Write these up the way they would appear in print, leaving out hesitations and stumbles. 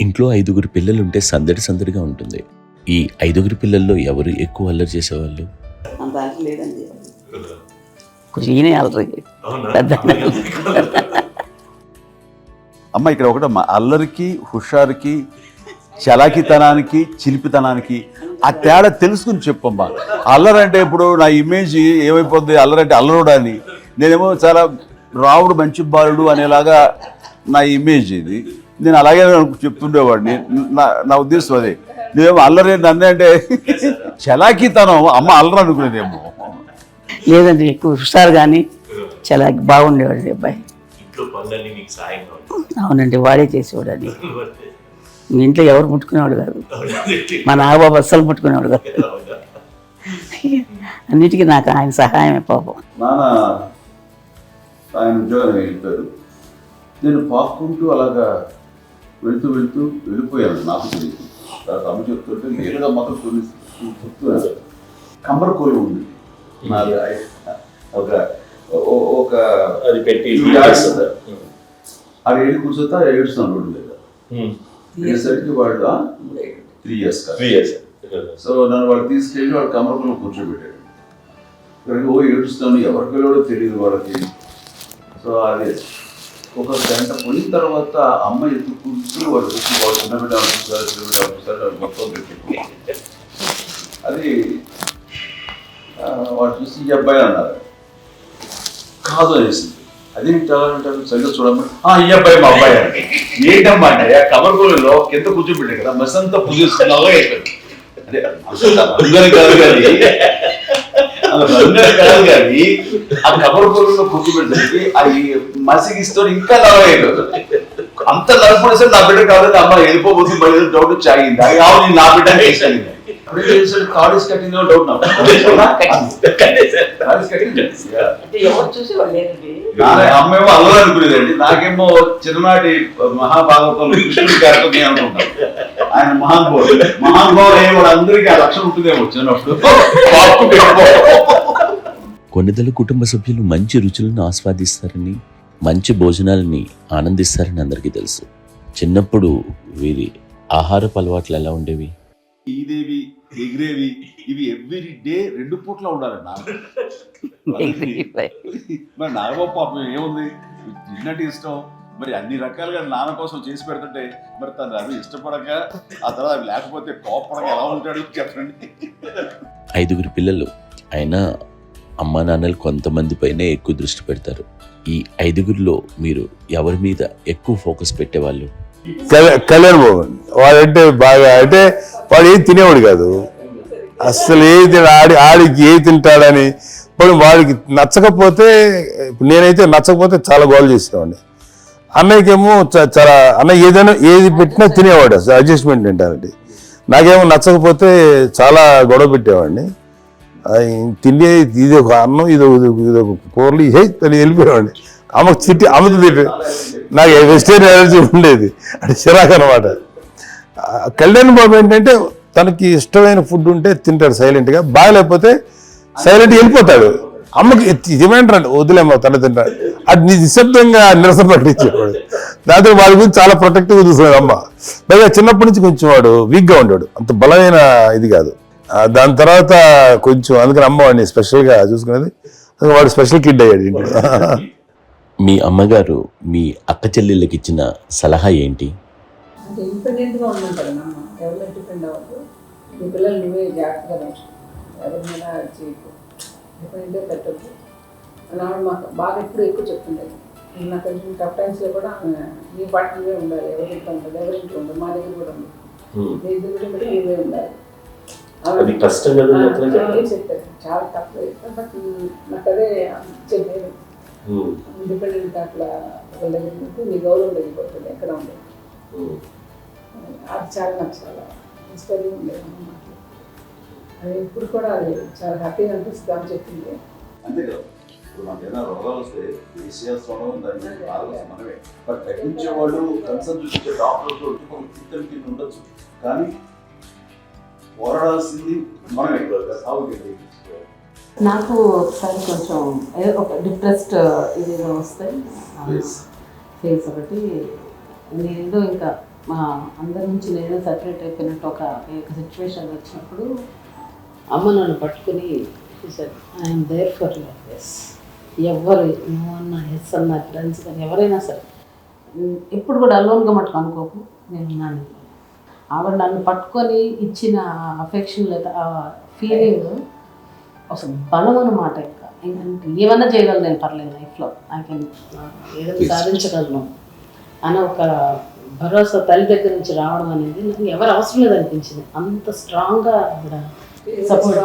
ఇంట్లో 5గురు పిల్లలుంటే సందడి సందడిగా ఉంటుంది. ఈ 5గురు పిల్లల్లో ఎవరు ఎక్కువ అల్లరి చేసేవాళ్ళు? అంత అల్లరి లేదండి. కొంచెం ఈయనే అల్లరి పెద్ద. అమ్మ ఇక్కడ ఒకటి అల్లరికి, హుషారుకి, చలాకితనానికి, చిలిపితనానికి ఆ తేడా తెలుసుకుని చెప్పమ్మా. అల్లరి అంటే ఇప్పుడు నా ఇమేజ్ ఏమైపోద్ది, అల్లరి అంటే అల్లరుడు అని. నేనేమో చాలా రావుడు మంచి బాలుడు అనేలాగా నా ఇమేజ్ ఇది. నేను అలాగే చెప్తుండేవాడిని. నా ఉద్దేశం అదే. నువ్వేమో అల్లరి నన్నే అంటే చలాకితనం అమ్మ అల్లరి అనుకునేదేమో. లేదండి, ఎక్కువ హుషారు కానీ చాలా బాగుండేవాడు అబ్బాయి. అవునండి, వాడే చేసేవాడు. అది ఇంట్లో ఎవరు ముట్టుకునేవాడు కాదు. మా నాగబాబు అస్సలు ముట్టుకునేవాడు కాదు. అన్నిటికీ నాకు ఆయన సహాయమే పాపం. నాన్న ఆయన ఉద్యోగం వెళ్ళిపోయారు. నేను పాక్కుంటూ అలాగా వెళ్ళిపోయాను. నాకు తెలియదు. తర్వాత అమ్మ చెప్తుంటే నేరుగా మాత్రం కొన్ని చెప్తున్నాను. కమ్మరకోలు ఉంది ఒక అది పెట్టి అది వెళ్ళి కూర్చొస్తా ఏడుస్తున్నాను రోడ్డు మీద. ఏసరికి వాళ్ళు 3 years సో నన్ను వాళ్ళు తీసుకెళ్ళి వాళ్ళు కమ్మరకోలు కూర్చోబెట్టాడు. ఏడుస్తాను, ఎవరికి వెళ్ళాడో తెలియదు వాళ్ళకి. సో అది ఒక గంట పోయిన తర్వాత అమ్మ ఎత్తుకుంటూ వాడు చిన్నబిడ్డ మొత్తం పెట్టి అది వాడు చూసి ఈ అబ్బాయి అన్నారు. కాదు అనేసింది. అదే సరిగ్గా చూడమని ఈ అబ్బాయి మా అబ్బాయి అంటే ఏంటమ్మా అంటే కమర్గోలులో కింద కూర్చోబెట్టాడు కదా మసంతా పూజిస్తున్నావో అయిపోయింది. అదే అందరి కాదు కానీ ఆ కబర్గోలులో కూర్చోబెట్టడానికి అది మసిగిస్తూ ఇంకా నలవైపోతుంది. అంత నలుపుడిసే నా బిడ్డ కాదు అమ్మ వెళ్ళిపోబోతుంది బయట డౌట్ చాగింది. అది కావాలి నా బిడ్డ కాలేజ్ కట్టిందో డౌట్ అమ్మేమో అల్లరి అనుకునేదండి. నాకేమో చిన్ననాటి మహాభాగవతం కృష్ణుడి కార్యక్రమం అనుకుంటాను. ఆయన మహానుభావులు అయ్యే వాళ్ళందరికీ ఆ లక్షణం ఉంటుందేమో చిన్నప్పుడు. కొన్నిదల కుటుంబ సభ్యులు మంచి రుచులను ఆస్వాదిస్తారని, మంచి భోజనాలని ఆనందిస్తారని అందరికీ తెలుసు. చిన్నప్పుడు వీరి ఆహారపు అలవాట్లు ఎలా ఉండేవి? ఈదేవి ఎగిరేవి ఇవి ఎవ్రీ డే 2 పూట్ల ఉండాలి. మరి నాగబాబు పాపం ఏముంది, తిన్నట్టు ఇష్టం. మరి అన్ని రకాలుగా నాన్న కోసం చేసి పెడుతుంటే మరి తను అవి ఇష్టపడక ఆ తర్వాత అవి లేకపోతే కోపడక ఎలా ఉంటాడు చెప్పండి. 5గురు పిల్లలు అయినా అమ్మా నాన్నలు కొంతమంది పైనే ఎక్కువ దృష్టి పెడతారు. ఈ 5గురిలో మీరు ఎవరి మీద ఎక్కువ ఫోకస్ పెట్టేవాళ్ళు? కళ్యాణ్ బాబు వాడంటే బాగా, అంటే వాడు ఏది తినేవాడు కాదు అసలు. ఆడికి ఏది తింటాడని ఇప్పుడు వాడికి నచ్చకపోతే, నేనైతే నచ్చకపోతే చాలా గోల్ చేసేవాడిని. అన్నయ్యకేమో చాలా అన్నయ్య ఏది పెట్టినా తినేవాడు, అసలు అడ్జస్ట్మెంట్ తింటానండి. నాకేమో నచ్చకపోతే చాలా గొడవ పెట్టేవాడిని. తిండి ఇది ఒక అన్నం ఇది ఒక కూరలు తను వెళ్ళిపోయేవాడిని. అమ్మకు అమ్మతో తిట్టి నాకు వెజిటేరియన్ ఎనర్జీ ఉండేది, అంటే చిరాకు అనమాట. కళ్యాణ్ బాబు ఏంటంటే తనకి ఇష్టమైన ఫుడ్ ఉంటే తింటాడు సైలెంట్గా, బాగలేకపోతే సైలెంట్గా వెళ్ళిపోతాడు. అమ్మకి ఇదేమంటారు వదిలేమో తన తింటాడు, అది నిశ్శబ్దంగా నిరసన ప్రకటించేవాడు. దాంతో వాడి గురించి చాలా ప్రొటెక్టివ్గా చూస్తున్నాడు అమ్మ. పైగా చిన్నప్పటి నుంచి కొంచెం వాడు వీక్గా ఉండేవాడు, అంత బలమైన ఇది కాదు. దాని తర్వాత కొంచెం అందుకని అమ్మ వాడిని స్పెషల్గా చూసుకునేది. వాడు స్పెషల్ కిడ్ అయ్యాడు ఇంట్లో. మీ అమ్మగారు మీ అక్క చెల్లెళ్ళకి ఇచ్చిన సలహా ఏంటి? అంటే ఇండిపెండెంట్గా ఉండంటారు అమ్మ, ఎవరి మీద డిపెండ్ అవ్వద్దు. నీ పిల్లలు నువ్వే జాగ్రత్తగా పెంచు, ఎవరి మీద చేయకు, డిపెండే పెట్టద్దు అని ఆవిడ మాకు బాగా ఎక్కువ చెప్తుండేది. నాకు కొంచెం టఫ్ టైమ్స్లో కూడా నీ పాటు నువ్వే ఉండాలి, ఎవరి ఇంట్లో ఉండదు, ఎవరి ఇంట్లో ఉండదు, మా దగ్గర కూడా ఉండదు, నీ దగ్గర కూడా నువ్వే ఉండాలి. చెప్పారు చాలా తక్కువ, బట్ నాకు అదే చెప్పేది. ఇండిపెండెంట్ అట్లా ఒకళ్ళ దగ్గర ఉంటే నీ గౌరవం తగ్గిపోతుంది, ఎక్కడ ఉండదు. అది చాలా నాకు చాలా ఇన్స్పైరింగ్ ఉండేది అన్నమాట. అది ఇప్పుడు కూడా అది చాలా హ్యాపీగా అనిపిస్తుంది అని చెప్పింది. అంతే కదా, ఇప్పుడు మనకి ఏదైనా రోగాలు వస్తే మనమే తగ్గించేవాళ్ళు కన్సర్న్ చూపించే డాక్టర్స్ వచ్చి ఉండొచ్చు, కానీ పోరాడాల్సింది మనమే సాగుతుంది. నాకు ఒకసారి కొంచెం ఒక డిప్రెస్డ్ ఇది వస్తాయి ఫేస్ ఒకటి, నేను ఇంకా మా అందరి నుంచి నేను సపరేట్ అయిపోయినట్టు ఒక సిచ్యువేషన్ వచ్చినప్పుడు అమ్మ నన్ను పట్టుకుని I'm there for you yes, ఎవరు నువ్వు అన్న ఎస్ అన్న ఫ్రెండ్స్ కానీ ఎవరైనా సరే ఎప్పుడు కూడా అలోన్గా మటుకు అనుకోకు, నేను ఉన్నాను. ఆవిడ నన్ను పట్టుకొని ఇచ్చిన అఫెక్షన్ లేదా ఆ ఫీలింగ్ అసలు బలం అన్నమాట. ఇంకా ఏమన్నా చేయగలను నేను, పర్లేదు లైఫ్లో నాకు ఏదైనా సాధించగలను అని ఒక భరోసా తల్లి దగ్గర నుంచి రావడం అనేది నాకు ఎవరు అవసరం లేదనిపించింది. అంత స్ట్రాంగ్గా ఆవిడ support,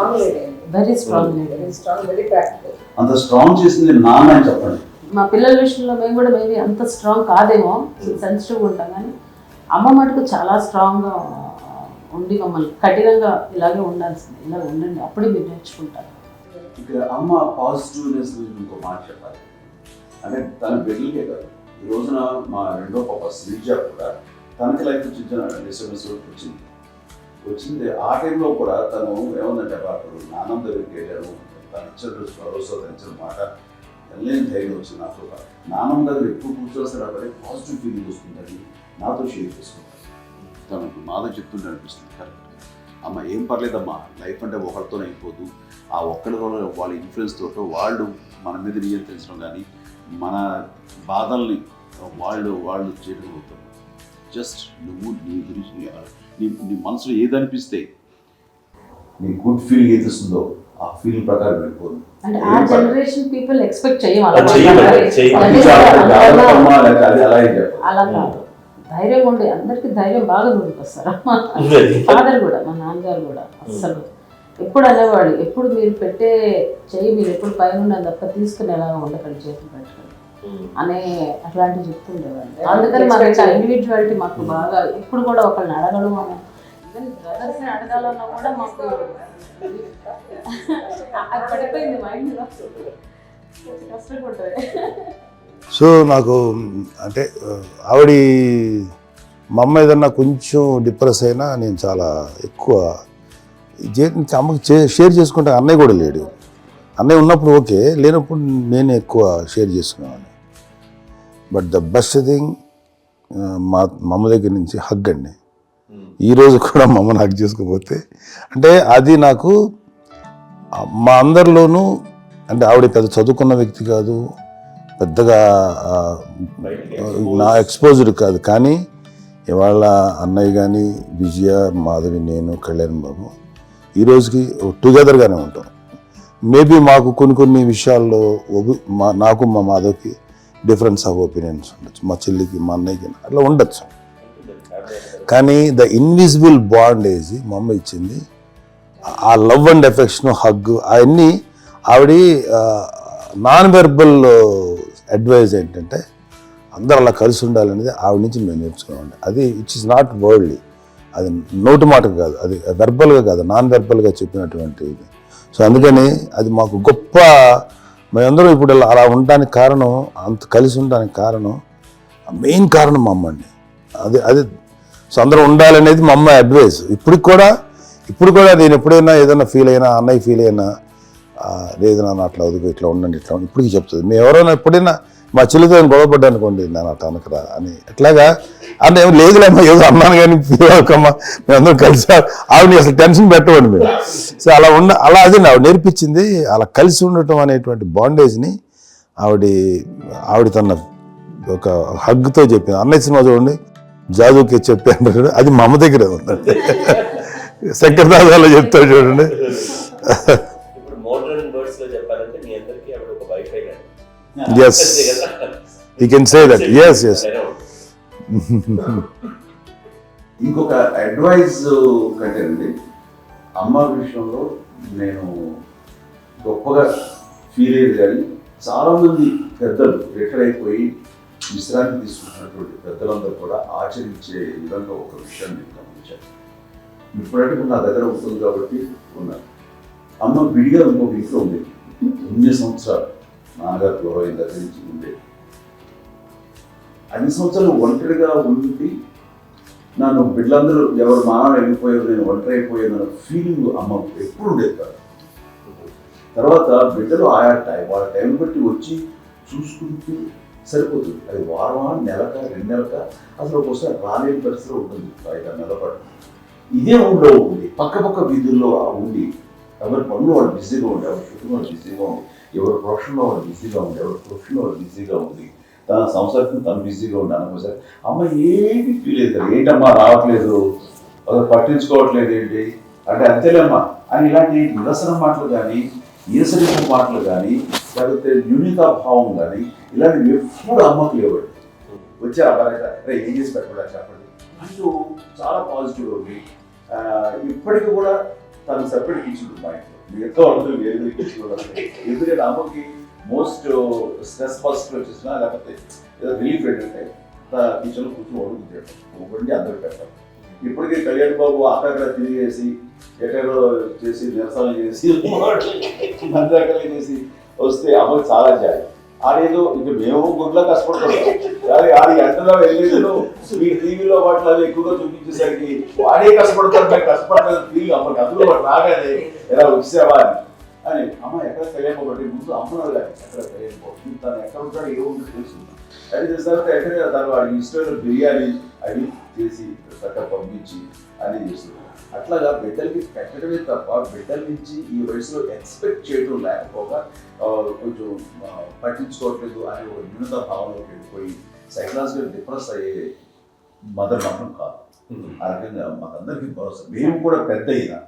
very strong, very practical. అంత స్ట్రాంగ్ చేసింది నాన్న అని చెప్పండి. మా పిల్లల విషయంలో మేము కూడా మేబీ అంత స్ట్రాంగ్ కాదేమో, సెన్సిటివ్గా ఉంటాం, కానీ అమ్మ మటుకు చాలా స్ట్రాంగ్గా ఉండి మమ్మల్ని కఠినంగా ఇలాగే ఉండాల్సింది, ఇలా ఉండండి అప్పుడే మీరు నేర్చుకుంటారు. ఇక్కడ అమ్మ పాజిటివ్నెస్ ఇంకో మాట చెప్పాలి అంటే తన బిడ్డలకే కాదు, ఈ రోజున మా రెండో పాప శ్రీజ కూడా తనకి లైఫ్ చిన్న డిస్టర్బెన్స్ వచ్చింది. ఆ టైంలో కూడా తను ఏమందంటే అప్పుడు నాన్నమ్మ దగ్గరికి వెళ్ళాను, తను ఇచ్చిన భరోసా తను ఇచ్చిన మాట వెళ్ళలేని ధైర్యం వచ్చింది. నాకు నాన్నమ్మ దగ్గర ఎక్కువ కూర్చోస్తే కాబట్టి పాజిటివ్ ఫీలింగ్ వస్తుందని నాతో షేర్ చేసుకుంటాను. తను మాతో చెప్తుంటే అనిపిస్తుంది కరెక్ట్, అమ్మ ఏం పర్లేదమ్మా, లైఫ్ అంటే ఒకరితోనే అయిపోదు, ఆ ఒక్కరితో వాళ్ళ ఇన్ఫ్లుయెన్స్ తోటో వాళ్ళు మన మీద నియంత్రించడం కానీ మన బాధల్ని వాళ్ళు చేయగలుగుతారు. జస్ట్ నువ్వు నీ గురించి నీ మనసులో ఏదనిపిస్తే నీ గుడ్ ఫీలింగ్ ఏది వస్తుందో ఆ ఫీలింగ్ ప్రకారం వెళ్ళిపోదు. అంటే ఆ జనరేషన్ పీపుల్ ఎక్స్పెక్ట్ అలా కాదు, ధైర్యం ఉండే అందరికి ధైర్యం బాగా దొరికొస్తారు. ఫాదర్ కూడా, మా నాన్నగారు కూడా అస్సలు ఎప్పుడు అనేవాడు, ఎప్పుడు మీరు పెట్టే చెయ్యి మీరు ఎప్పుడు పైన ఉన్నది తప్ప తీసుకుని ఎలా ఉండకండి, చేతులు పెట్టుకొని అనే అట్లాంటివి చెప్తుండేవాళ్ళు. అందుకని మాకు ఇండివిజువాలిటీ మాకు బాగా ఎప్పుడు కూడా ఒకళ్ళని అడగడం అని, ఈవెన్ బ్రదర్స్ని అడగాలన్నా కూడా మాకు అది పడిపోయింది మైండ్లో, కష్టపడ్డాయి. సో నాకు అంటే ఆవిడ మా అమ్మ ఏదన్నా కొంచెం డిప్రెస్ అయినా నేను చాలా ఎక్కువ అమ్మకి షేర్ చేసుకుంటే, అన్నయ్య కూడా లేడు, అన్నయ్య ఉన్నప్పుడు ఓకే, లేనప్పుడు నేను ఎక్కువ షేర్ చేసుకునేవాడిని. బట్ ద బెస్ట్ థింగ్ మా అమ్మ దగ్గర నుంచి హగ్ అండి. ఈరోజు కూడా మా అమ్మని హగ్ చేసుకోకపోతే అంటే అది నాకు మా అందరిలోనూ, అంటే ఆవిడ పెద్ద చదువుకున్న వ్యక్తి కాదు, పెద్దగా నా ఎక్స్పోజర్ కాదు, కానీ ఇవాళ అన్నయ్య కానీ విజయ, మాధవి, నేను, కళ్యాణ్ బాబు ఈ రోజుకి టుగెదర్గానే ఉంటాం. మేబీ మాకు కొన్ని విషయాల్లో నాకు మా మాధవ్కి డిఫరెన్స్ ఆఫ్ ఒపీనియన్స్ ఉండొచ్చు, మా చెల్లికి మా అన్నయ్యకి అట్లా ఉండొచ్చు, కానీ ద ఇన్విజిబుల్ బాండ్ ఏజ్ మా అమ్మ ఇచ్చింది, ఆ లవ్ అండ్ ఎఫెక్షన్, హగ్, అవన్నీ ఆవిడ నాన్ వెర్బల్ అడ్వైజ్ ఏంటంటే అందరూ అలా కలిసి ఉండాలనేది ఆవిడ నుంచి మేము నేర్చుకున్నామండి. అది ఇట్స్ ఇస్ నాట్ వర్డ్లీ, అది నోటి మాట కాదు, అది వెర్బల్గా కాదు, నాన్ వెర్బల్గా చెప్పినటువంటి ఇది. సో అందుకని అది మాకు గొప్ప, మేమందరం ఇప్పుడు అలా ఉండడానికి కారణం, అంత కలిసి ఉండడానికి కారణం, మెయిన్ కారణం మా అమ్మ అండి. అది సో అందరూ ఉండాలనేది మా అమ్మ అడ్వైస్. ఇప్పుడు కూడా నేను ఎప్పుడైనా ఏదైనా ఫీల్ అయినా, అన్నయ్య ఫీల్ అయినా, లేదు నాన్న అట్లా వదుకు, ఇట్లా ఉండండి, ఇట్లా ఉండి, ఇప్పటికీ చెప్తుంది. మేము ఎవరైనా ఎప్పుడైనా మా చెల్లితో గొడవపడ్డా అనుకోండి, నేను అట్లా అనకరా అని, ఎట్లాగా అంటే లేదులేమ్మా ఏదో అన్నాను కానీ ఫీల్ అవ్వకమ్మా, మేమందరం కలిసి ఆవిడని అసలు టెన్షన్ పెట్టవండి మేము. సో అలా అది ఆవిడ నేర్పించింది, అలా కలిసి ఉండటం అనేటువంటి బాండేజ్ని ఆవిడ తన ఒక హగ్తో చెప్పింది. అన్నయ్య సినిమా చూడండి, జాదూకి చెప్పాను, అది మా అమ్మ దగ్గరే ఉందండి. శంకర్దాదాలో చెప్తాడు చూడండి. Yes, you can say that. Yes. ఇంకొక అడ్వైజ్ కంటే అండి, అమ్మ విషయంలో నేను గొప్పగా ఫీల్ అయ్యేది, కానీ చాలామంది పెద్దలు రిటైర్ అయిపోయి విశ్రాంతి తీసుకుంటున్నటువంటి పెద్దలందరూ కూడా ఆచరించే విధంగా ఒక విషయాన్ని నేను గమనించాను. ఇప్పుడంటే నా దగ్గర ఉంటుంది కాబట్టి ఉన్నారు. అమ్మ విడిగా ఇంకొక ఇంట్లో ఉండేది, 9 సంవత్సరాలు నాన్నగారు గౌరవం దగ్గర నుంచి ఉండేది. 5 సంవత్సరాలు ఒంటరిగా ఉండి నన్ను బిడ్డలందరూ ఎవరు మానవ వెళ్ళిపోయారు, నేను ఒంటరి అయిపోయాను అన్న ఫీలింగ్ అమ్మ ఎప్పుడు ఉండేది కాదు. తర్వాత బిడ్డలు వాళ్ళ టైం బట్టి వచ్చి చూసుకుంటూ సరిపోతుంది. అది వారమా, నెలక, 2 నెలక, అసలు ఒక్కోసారి రాలేని పరిస్థితిలో ఉంటుంది 5-6 నెలల పాటు. ఇదే ఊళ్ళో ఉంది, పక్క వీధుల్లో ఉండి ఎవరి పనులు వాళ్ళు బిజీగా ఉండి, ఎవరి కుటుంబం వాళ్ళు బిజీగా ఉంది, ఎవరి ప్రొఫెషన్లో వాళ్ళు బిజీగా ఉంది, ఎవరి ప్రొఫెషన్లో వాళ్ళు బిజీగా ఉంది, తన సంసారం తను బిజీగా ఉండి అనుకోసారి అమ్మ ఏమి ఫీల్ అవుతారు, ఏంటమ్మా రావట్లేదు, పట్టించుకోవట్లేదు ఏంటి అంటే అంతేలేమ్మా అని ఇలాంటి నిరసన మాటలు కానీ, ఈసరింపు మాటలు కానీ, లేకపోతే న్యూనతాభావం కానీ ఇలాంటివి ఎప్పుడు అమ్మకు లేవండి. వచ్చే అబ్బాయి ఏం చేసి పెట్టకుండా చెప్పండి అంటూ చాలా పాజిటివ్ ఉంది. ఇప్పటికీ కూడా తను సపరేట్ కిచెన్ మా ఇంట్లో మిగతా వాళ్ళతో వేరు కిచెన్. ఎందుకంటే అమ్మకి మోస్ట్ స్ట్రెస్ పాజిటివ్ వచ్చేసినా లేకపోతే ఏదో రిలీఫ్ ఏంటంటే కిచెన్లో కూర్చొని వండుకుంటాడు, వండి అందరూ పెట్టాలి. ఇప్పటికే కళ్యాణ్ బాబు అక్కడ తిరిగేసి ఎక్కడో చేసి నిరసన చేసి మంత్రి చేసి వస్తే అమ్మకి చాలా జాలి. ఆడేదో ఇక మేము గుడ్లో కష్టపడుతున్నాం కానీ ఆడి ఎంతలో వెళ్ళేదో మీ టీవీలో వాటిలో అవి ఎక్కువగా చూపించేసరికి వాడే కష్టపడతారు, మేము కష్టపడలేదు ఫీల్ అమ్మకి అందులో వాటి రాగానే ఎలా వచ్చేవా అని అమ్మ ఎక్కడ తెలియకపోతే ముందు అమ్మను ఎక్కడ తెలియకపోతుంది, తను ఎక్కడ ఉంటాడో ఏముందో తెలుస్తుంది. అది చేసిన తర్వాత ఎక్కడ తను వాడి ఇష్టమైన బిర్యానీ అవి చేసి చక్కగా పంపించి అని చేస్తుంది. అట్లాగా బిడ్డలకి పెట్టడమే తప్ప బిడ్డల నుంచి ఈ వయసులో ఎక్స్పెక్ట్ చేయడం లేకపోగా కొంచెం పట్టించుకోవట్లేదు అనే ఒక న్యూనత భావనలోకి వెళ్ళిపోయి సైకలాజికల్ డిప్రెస్ అయ్యే మదర్ మాత్రం కాదు. ఆ రకంగా మాకందరికీ భరోసా. మేము కూడా పెద్ద అయినా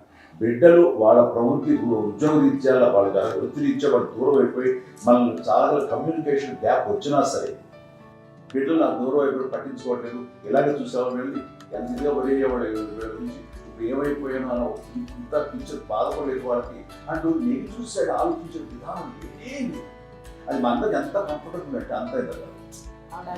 బిడ్డలు వాళ్ళ ప్రవృత్తి ఉద్యోగరీత్యా వాళ్ళ వృత్తిరీత్యా వాళ్ళు దూరం అయిపోయి మనల్ని చాలా కమ్యూనికేషన్ గ్యాప్ వచ్చినా సరే బిడ్డలు నాకు దూరం అయిపోయి పట్టించుకోవట్లేదు, ఇలాగే చూసేవాళ్ళు వెళ్ళి ఎంత ఇదిగా పడేవాడు గురించి ఇప్పుడు ఏమైపోయానో అని ఇంత పిక్చర్ బాధపడలేదు వాళ్ళకి అంటూ నెగిటివ్ సైడ్ ఆలోచించే విధానం ఏమి అది మా అందరికి ఎంత కంఫర్టబుల్ అంటే అంత అవుతుంది.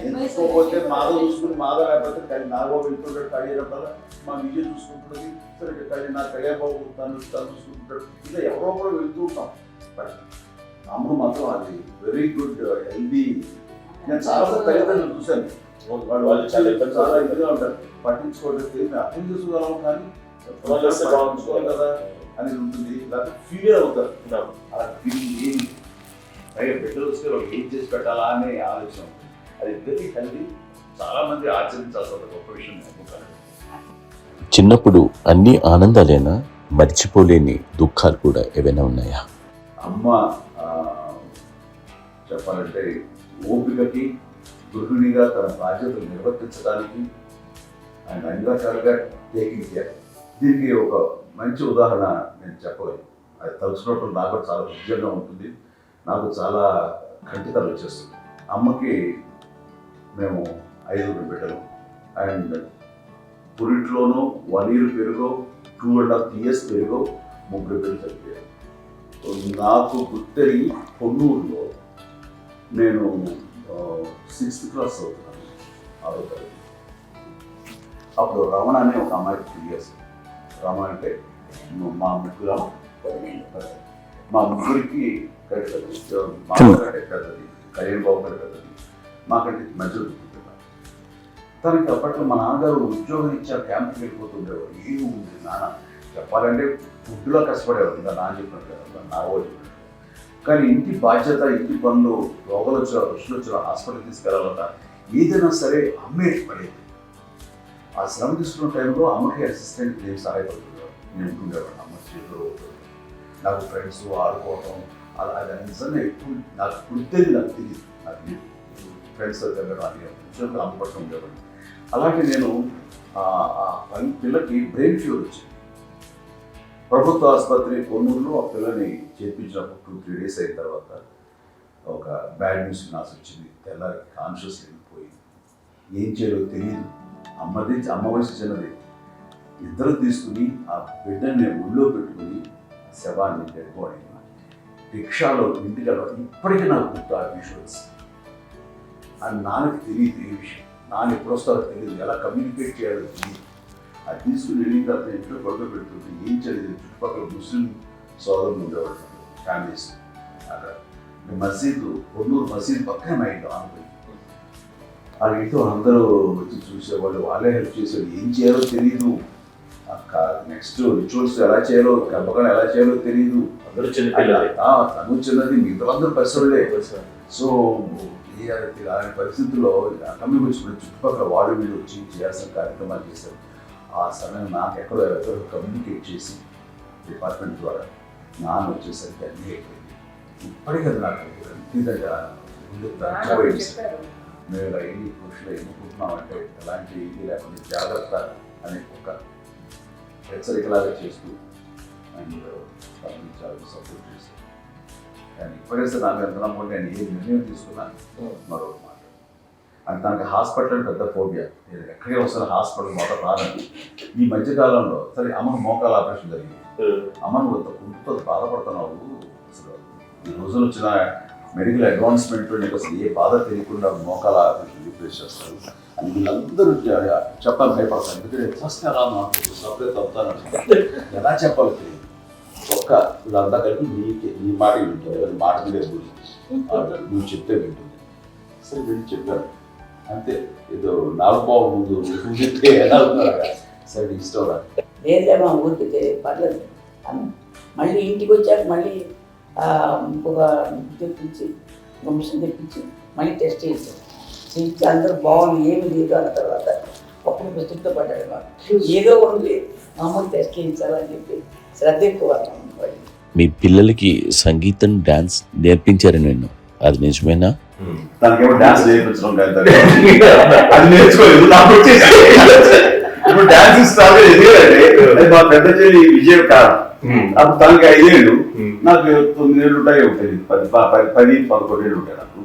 ఎందుకోపోతే మాధవ్ చూసుకుని మాధవ్ లేకపోతే నాగబాబు వెళ్తుంటాడు, కళ్యాణ్ మా విజయ్ చూసుకుంటుంది, సరే నా కళ్యాణబాబు తను చూసుకుంటాడు, ఇలా ఎవరో కూడా వెళ్తూ ఉంటాం. బట్ అమ్మ మాత్రం అది వెరీ గుడ్ హెల్దీ. నేను చాలా తల్లిదండ్రులు చూశాను, వాళ్ళు చాలా ఇదిగా ఉంటారు, పట్టించుకోవట్లేదు, మేము అర్థం చేసుకోగలం కానీ పట్టించుకోవాలి కదా అనేది ఉంటుంది, లేకపోతే ఫీల్ అవుతారు. అలా ఫీలింగ్ ఏమి పైగా బిడ్డలు వస్తే వాళ్ళు ఏం చేసి పెట్టాలా అనే ఆలోచన అది వెరీ హెల్దీ. చాలా మంది ఆచరించాల్సిన గొప్ప విషయం. చిన్నప్పుడు అన్ని ఆనందాలేనా, మర్చిపోలేని దుఃఖాలు కూడా ఏవైనా ఉన్నాయా? అమ్మ చెప్పాలంటే ఓపికకి, గృహిణిగా తన బాధ్యతలు నిర్వర్తించడానికి ఆయన అన్ని రకాలుగా టేకింగ్ కేర్. దీనికి ఒక మంచి ఉదాహరణ నేను చెప్పగలను. అది తలుచుకున్నప్పుడు నాకు చాలా ఉద్యోగంగా ఉంటుంది, నాకు చాలా ఖండితాలు వచ్చేస్తుంది. అమ్మకి మేము 5 బిడ్డలు అండ్ పురిట్లోనూ 1 year పెరుగో 2.5 years పెరుగో 3 బిడ్డలు చనిపోయారు. నాకు గుర్తెరిగి పొన్నూరులో నేను 6th class చదువుతున్నాను, 6వ తరగతి. అప్పుడు రమణ అనే ఒక అమ్మాయికి 3 years. రమణ అంటే మా ముగ్గురు, మా ముగ్గురికి కట్టది, మా కంటే పెద్దది, కళ్యాణ్ బాబు కంటే పెద్దది, మాకంటే మధ్యలో కూర్చుంటున్నాను. తనకి అప్పట్లో మా నాన్నగారు ఉద్యోగం ఇచ్చారు, క్యాంప్కి వెళ్ళిపోతుండేవారు. ఏమి ఉంది నాన్న చెప్పాలంటే ఫుడ్లో కష్టపడేవారు, ఇంకా నాన్న చెప్పినట్టు కదా, నా వాళ్ళు చెప్పినట్టు. కానీ ఇంటి బాధ్యత, ఇంటి పనులు, రోగాలు వచ్చిన రుచులు వచ్చిన హాస్పిటల్కి తీసుకెళ్ళాలన్నా ఏదైనా సరే అమ్మే పడేది. ఆ శ్రమ తీసుకున్న టైంలో అమ్మకి అసిస్టెంట్ నేను సహాయపడుతుండేవాడు, నేను ఉంటుండేవాడు. అమ్మ చేతిలో నాకు ఫ్రెండ్స్ ఆడుకోవటం అలా అది నిజంగా ఎక్కువ నాకు గుర్తేది, నాకు తెలియదు, నాకు ఫ్రెండ్స్ దగ్గర అది ఉద్యోగం అమ్మపడుతూ ఉండేవాడు. అలాగే నేను పిల్లకి బ్రెయిన్ ఫీవర్ వచ్చింది. ప్రభుత్వ ఆసుపత్రి పొన్నూరులో ఆ పిల్లని చేర్పించినప్పుడు 2-3 days అయిన తర్వాత ఒక బ్యాడ్ న్యూస్ నాకు వచ్చింది. తెల్లారి కాన్షియస్ వెళ్ళిపోయి ఏం చేయాలో తెలియదు. అమ్మ వయసు చిన్నది. ఇద్దరు తీసుకుని ఆ బిడ్డని నేను ఒళ్ళో పెట్టుకుని శవాన్ని డెడ్బాడీ రిక్షాలో ఇంటికి వెళ్ళడం ఇప్పటికీ నాకు గుర్తు. ఆ విజువల్స్ అని నాన్నకి తెలియదు ఏ విషయం, నాన్న ఎప్పుడు వస్తారో తెలియదు, ఎలా కమ్యూనికేట్ చేయాలో తెలియదు. అది తీసుకుని వెళ్ళిన తర్వాత ఇంట్లో గొడవ పెడుతుంది. ఏం చేయలేదు. చుట్టుపక్కల ముస్లిం సోదరులు ఉండేవాళ్ళు, ఫ్యామిలీస్. అక్కడ మసీదు, పొన్నూరు మసీదు పక్కన మా ఇంట్లో ఆనుకుని ఆ ఇంట్లో అందరూ వచ్చి చూసేవాళ్ళు, వాళ్ళే హెల్ప్ చేసేవాళ్ళు. ఏం చేయాలో తెలియదు, నెక్స్ట్ రిచువల్స్ ఎలా చేయాలో, గర్భకాండ ఎలా చేయాలో తెలియదు. తను చిన్నది, మిగతా అందరూ పరిసరులే. సో చేయాలి అలాంటి పరిస్థితుల్లో అటమ్మీ వచ్చినప్పుడు చుట్టుపక్కల వాళ్ళు వీళ్ళు వచ్చి చేయాల్సిన కార్యక్రమాలు చేశారు. ఆ సమయం నాకు ఎక్కడో కమ్యూనికేట్ చేసి డిపార్ట్మెంట్ ద్వారా నాన్న వచ్చేసరికి అన్నీ అయిపోయింది. ఇప్పటికీ అది నాకు మేము ఎన్ని కృషిలో ఎన్నుకుంటున్నామంటే ఎలాంటి ఇది లేకుండా జాగ్రత్త అనే ఒక హెచ్చరికలాగా చేస్తూ అండ్ చాలా సపోర్ట్ చేస్తాను. కానీ ఇప్పటికే నాకు ఎంత నమ్మకం నేను ఏ నిర్ణయం తీసుకున్నా మరో మాట అంటే తనకి హాస్పిటల్ పెద్ద ఫోబియా. నేను ఎక్కడికి వస్తున్న హాస్పిటల్ మొదట రాదని. ఈ మధ్యకాలంలో సరే అమ్మకు మోకాల ఆపరేషన్ జరిగింది. అమ్మ నువ్వు అంత కుంటుతో బాధపడుతున్నావు, అసలు ఈ రోజులు వచ్చిన మెడికల్ అడ్వాన్స్మెంట్ నీకు అసలు ఏ బాధ తెలియకుండా మోకాల ఆపరేషన్ రీప్లేస్ చేస్తారు అని వీళ్ళందరూ చెప్పాలి భయపడతాను. ఎందుకంటే ఫస్ట్ ఎలా నాకు సపరేట్ అవుతాను ఎలా చెప్పాలి తెలియదు. ఒక్క వీళ్ళంతా కలిపి నీ మాట వింటుంది, ఎవరి మాట మీద నువ్వు చెప్తే వింటుంది. సరే వీళ్ళు చెప్పారు అంతే. ఏదో 4 పావు ముందు నువ్వు చెప్తే ఎలా ఉన్నారు సరే ఇష్టం రా లేదులేమా ఊరికి పర్లేదు అని మళ్ళీ ఇంటికి వచ్చాక మళ్ళీ ఒక తెప్పించి మిషన్ తెప్పించి మళ్ళీ టెస్ట్ చేశారు. చేయించి అందరూ బాగుంది ఏమి లేదు అన్న తర్వాత ఒక్కరు ప్రస్తుతం పడ్డాడు. మాకు ఏదో ఉంది మామూలు టెస్ట్ చేయించాలని చెప్పి శ్రద్ధ ఎక్కువ. మీ పిల్లలకి సంగీతం డాన్స్ నేర్పించారని నేను, అది నిజమేనా? తనకేమో డాన్స్ నేర్పించడం కాదు, అది నేర్చుకోలేదు. నాకు వచ్చేసి ఇప్పుడు డాన్స్ స్టార్ట్ ఎదిగారంటే మా పెద్ద చెల్లి విజయం కారణం. అప్పుడు తనకి 5 ఏళ్ళు, నాకు 9 ఏళ్ళు ఉంటాయి. 10-11 ఏళ్ళు ఉంటాయి నాకు.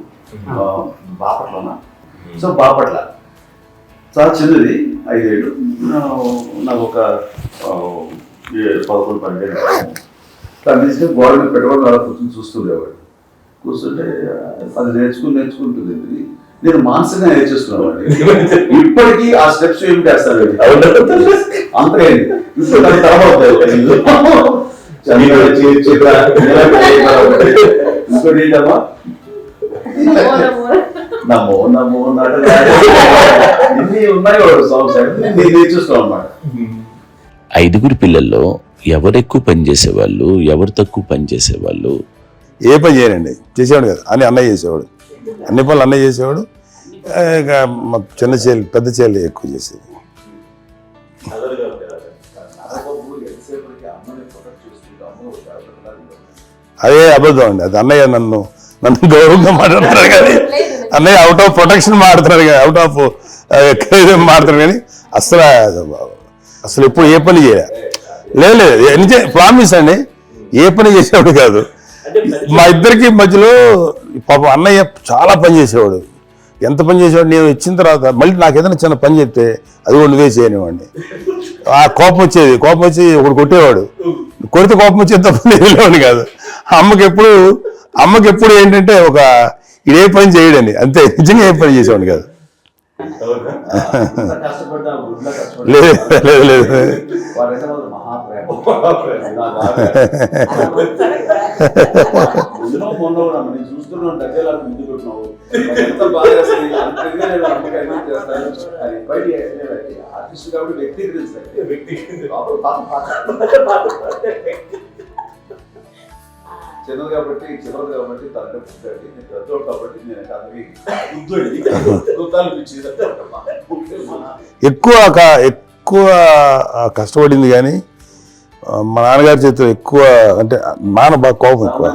బాపట్లనా? సో బాపట్ల చాలా చిన్నది, 5 ఏళ్ళు. నాకు ఒక 11-12 ఏళ్ళు. తను తీసుకుని గోడ మీద పెట్టుకోవడం అలా కూర్చొని చూస్తుండేవాడు. కూర్చుంటే అది నేర్చుకుంటుంది. నేను మానసికంగా నేర్చేస్తున్నాను. ఇప్పటికీ ఆ స్టెప్స్ ఏమి చేస్తాను అంతే. ఇప్పుడు దాని తర్వాత ఇంకోటి ఏంటమ్మా నమో నమో ఇన్ని ఉన్నాయి సాంగ్స్ నేను నేర్చేస్తున్నాను అన్నమాట. 5 పిల్లల్లో ఎవరు ఎక్కువ పని చేసేవాళ్ళు, ఎవరు తక్కువ పని చేసేవాళ్ళు? ఏ పని చేయనండి, చేసేవాడు కదా అని అన్నయ్య చేసేవాడు. అన్ని పనులు అన్నయ్య చేసేవాడు. ఇక మా చిన్న చెల్లి పెద్ద చెల్లి ఎక్కువ చేసేది. అదే అబద్ధం అండి, అది అన్నయ్య నన్ను గౌరవంగా మాట్లాడుతున్నారు కానీ అన్నయ్య అవుట్ ఆఫ్ ప్రొటెక్షన్ మాట్లాడుతున్నారు కానీ అవుట్ ఆఫ్ మాట్లాడుతున్నారు కానీ అసలు ఎప్పుడు ఏ పని చేయలే. లేదు ప్రామిస్ అండి, ఏ పని చేసేవాడు కాదు. మా ఇద్దరికి మధ్యలో పాపం అన్నయ్య చాలా పని చేసేవాడు. ఎంత పని చేసేవాడు, నేను ఇచ్చిన తర్వాత మళ్ళీ నాకు ఏదైనా చిన్న పని చెప్తే అది కూడా నువ్వే చేయనివ్వండి. ఆ కోపం వచ్చి ఒకడు కొట్టేవాడు. కొడితే కోపం వచ్చేది తప్ప వెళ్ళేవాడు కాదు. అమ్మకి ఎప్పుడు ఏంటంటే ఒక ఇదే పని చేయడని, అంతే. నిజంగా ఏ పని చేసేవాడు కాదు. లేదు చూస్తున్నాను ఆర్టిస్ట్ కాబట్టి చిన్నది కాబట్టి తనకే పుట్టాడు. నేను పెద్దోడు కాబట్టి నేను ఎక్కువ కష్టపడింది కానీ మా నాన్నగారి చేతిలో ఎక్కువ అంటే నాన్న బాగా కోపం ఎక్కువ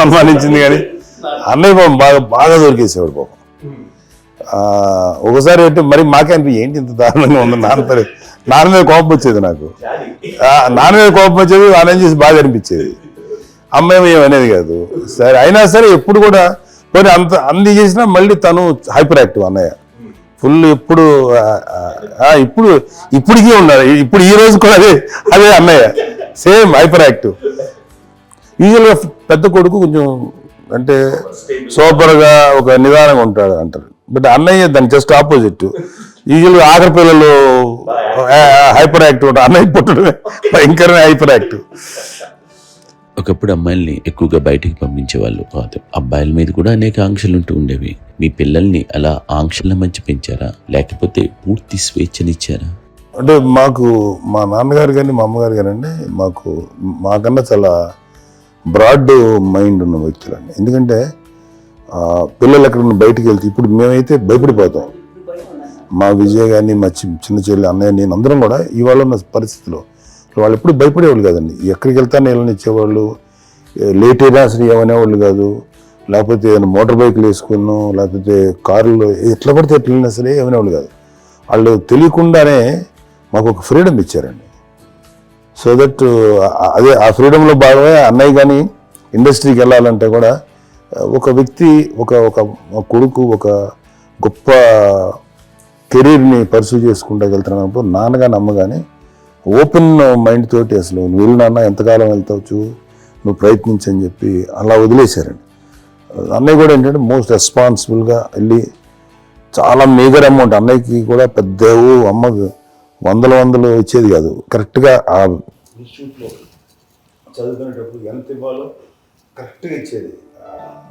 అనుమానించింది కానీ అన్నయ్య పాపం బాగా దొరికేసేవాడు పాపం. ఒకసారి అంటే మరి మాకే అనిపి ఏంటి ఇంత దారుణంగా ఉంది నాన్న మీద కోపం వచ్చేది. నాకు నాన్న మీద కోపం వచ్చేది, ఆయన చేసి బాగా అనిపించేది. అమ్మాయి ఏమనేది కాదు. సరే అయినా సరే ఎప్పుడు కూడా కొన్ని అంది చేసినా మళ్ళీ తను హైపర్ యాక్టివ్ అన్నయ్య ఫుల్. ఇప్పటికీ ఉన్నారు. ఇప్పుడు ఈ రోజు కూడా అదే అన్నయ్య సేమ్ హైపర్ యాక్టివ్. యూజువల్గా పెద్ద కొడుకు కొంచెం అంటే సూపర్గా ఒక నిదానంగా ఉంటాడు అంటారు. బట్ అన్నయ్య దాని జస్ట్ ఆపోజిట్. యూజువల్గా ఆఖరి పిల్లలు హైపర్ యాక్టివ్ ఉంటారు, అన్నయ్య పుట్టడమే భయంకరమైన హైపర్ యాక్టివ్. ఒకప్పుడు అమ్మాయిల్ని ఎక్కువగా బయటికి పంపించేవాళ్ళు కాదు, అబ్బాయిల మీద కూడా అనేక ఆంక్షలు ఉంటూ ఉండేవి. మీ పిల్లల్ని అలా ఆంక్షల మధ్య పెంచారా, లేకపోతే పూర్తి స్వేచ్ఛనిచ్చారా? అంటే మాకు మా నాన్నగారు కానీ మా అమ్మగారు కానీ అండి మాకన్నా చాలా బ్రాడ్ మైండ్ ఉన్న వ్యక్తులండి. ఎందుకంటే పిల్లలు ఎక్కడైనా బయటికి వెళ్తే ఇప్పుడు మేమైతే భయపడిపోతాం. మా విజయ్ కానీ మా చిన్న చెల్లి అన్నయ్య నేను అందరం కూడా ఇవాళ ఉన్న పరిస్థితిలో వాళ్ళు ఎప్పుడు భయపడేవాళ్ళు కాదండి. ఎక్కడికి వెళ్తాను నీళ్ళని ఇచ్చేవాళ్ళు, లేట్ అయినా అసలు ఏమనేవాళ్ళు కాదు. లేకపోతే ఏదైనా మోటార్ బైక్లు వేసుకున్నాం, లేకపోతే కారులో ఎట్లా పడితే ఎట్లా వెళ్ళినా సరే ఏమనేవాళ్ళు కాదు. వాళ్ళు తెలియకుండానే మాకు ఒక ఫ్రీడమ్ ఇచ్చారండి. సో దట్ అదే ఆ ఫ్రీడంలో భాగమే అన్నయ్య కానీ ఇండస్ట్రీకి వెళ్ళాలంటే కూడా ఒక వ్యక్తి ఒక కొడుకు ఒక గొప్ప కెరీర్ని పర్సూ చేసుకుంటూ వెళ్తున్నప్పుడు నాన్నగాని అమ్మగాని ఓపెన్ మైండ్ తోటి అసలు నువ్వు వెళ్ళు నాన్న, ఎంతకాలం వెళ్తావచ్చు, నువ్వు ప్రయత్నించని చెప్పి అలా వదిలేశారండి. అన్నయ్య కూడా ఏంటంటే మోస్ట్ రెస్పాన్సిబుల్గా వెళ్ళి చాలా మేజర్ అమౌంట్ అన్నయ్యకి కూడా పెద్ద అమ్మకు వందలు ఇచ్చేది కాదు. కరెక్ట్గా ఆ ఇన్స్టిట్యూట్లో చదువుకునేటప్పుడు ఎంత ఇవ్వాలో కరెక్ట్గా ఇచ్చేది.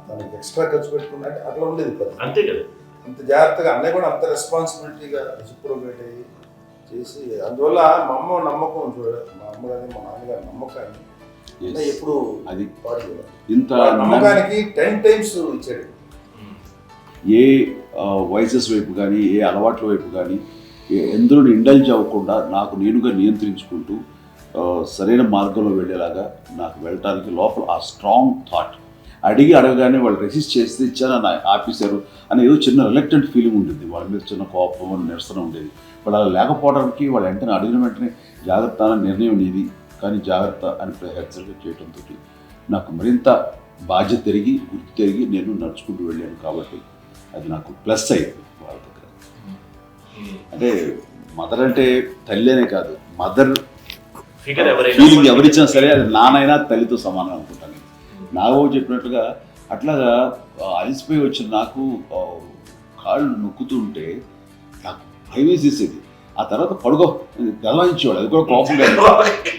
తనకి ఎక్స్ట్రా ఖర్చు పెట్టుకున్నట్టు అట్లా ఉండేది కదా. అంతే కదా. అంత జాగ్రత్తగా అన్నయ్య కూడా అంత రెస్పాన్సిబిలిటీగా రిసిప్రోకేట్ అయ్యి చేసి, అందువల్ల మా అమ్మ నమ్మకం చూడాలి, మా అమ్మ కానీ మా నాన్నగారి నమ్మకాన్ని ఎప్పుడు అది పాటు ఇంత నమ్మకానికి 10 times ఇచ్చాడు. ఏ వయసెస్ వైపు కానీ ఏ అలవాట్ల వైపు కానీ ఎందులో ఇండల్జ్ అవ్వకుండా నాకు నేనుగా నియంత్రించుకుంటూ సరైన మార్గంలో వెళ్ళేలాగా నాకు వెళ్ళటానికి లోపల ఆ స్ట్రాంగ్ థాట్, అడగగానే వాళ్ళు రెసిస్ట్ చేస్తే ఇచ్చానని ఆపేశారు అని ఏదో చిన్న రిలక్టెంట్ ఫీలింగ్ ఉంటుంది. వాళ్ళ మీద చిన్న కోపం నిరసన ఉండేది. వాళ్ళు అలా లేకపోవడానికి వాళ్ళు వెంటనే అడిగిన వెంటనే జాగ్రత్త అనే నిర్ణయం ఉండేది. కానీ జాగ్రత్త అని హెచ్చరిక చేయడంతో నాకు మరింత బాధ్యత తిరిగి గుర్తు తిరిగి నేను నడుచుకుంటూ వెళ్ళాను. కాబట్టి అది నాకు ప్లస్ అయింది వాళ్ళ దగ్గర. అంటే మదర్ అంటే తల్లి అనే కాదు, మదర్ ఫీలింగ్ ఎవరిచ్చినా సరే అది నానైనా తల్లితో సమానం అనుకుంటాను. నాగబాబు చెప్పినట్టుగా అట్లాగా అలసిపోయి వచ్చిన నాకు కాళ్ళు నొక్కుతుంటే నాకు భయం వేసేసేది. ఆ తర్వాత పడుకో గలవాయించేవాడు, అది కూడా కోపంగా.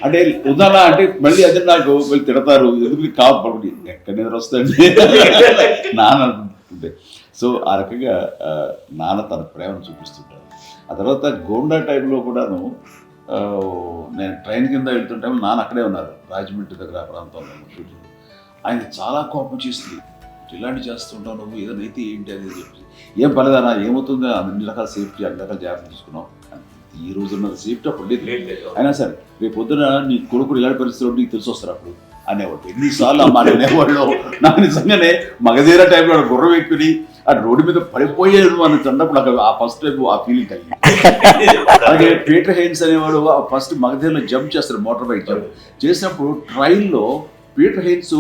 అంటే ఉదాహరణ అంటే మళ్ళీ అదే నాకు వీళ్ళు తిడతారు, ఎందుకు కాపు పడుకుంటే ఎక్కడ నిద్ర వస్తుంది నాన్న అనుకుంటుంటే. సో ఆ రకంగా నాన్న తన ప్రేమను చూపిస్తుంటారు. ఆ తర్వాత గోండా టైంలో కూడాను నేను ట్రైన్ కింద వెళ్తుంటే నాన్న అక్కడే ఉన్నారు, రాజమండ్రి దగ్గర ఆ ప్రాంతంలో షూటింగ్. ఆయన చాలా కోపం చేస్తుంది, ఇలాంటి చేస్తుంటావు నువ్వు, ఏదైనా అయితే ఏంటి అనేది చెప్పి. ఏం పర్లేదన్నా, ఏమవుతుందో అన్ని రకాల సేఫ్టీ అన్ని రకాల జాగ్రత్త తీసుకున్నావు. ఈ రోజు ఉన్న సేఫ్టీ అప్పుడు లేదు. అయినా సరే రేపు పొద్దున నీ కొడుకుడు ఇలాంటి పరిస్థితుల్లో నీకు తెలిసి వస్తారు అప్పుడు అనేవాడు. ఎన్నిసార్లు ఆ మాట అనేవాళ్ళు. నాకు నిజంగానే మగధీర టైంలో గుర్రం ఎక్కుని ఆ రోడ్డు మీద పడిపోయాడు అని అన్నప్పుడు నాకు ఆ ఫస్ట్ టైం ఆ ఫీలింగ్ కలిగింది. అలాగే పీటర్ హెయిన్స్ అనేవాడు ఫస్ట్ మగధీరలో జంప్ చేస్తాడు, మోటార్ బైక్ జంప్ చేసినప్పుడు ట్రైన్లో పీటర్ హెయిన్స్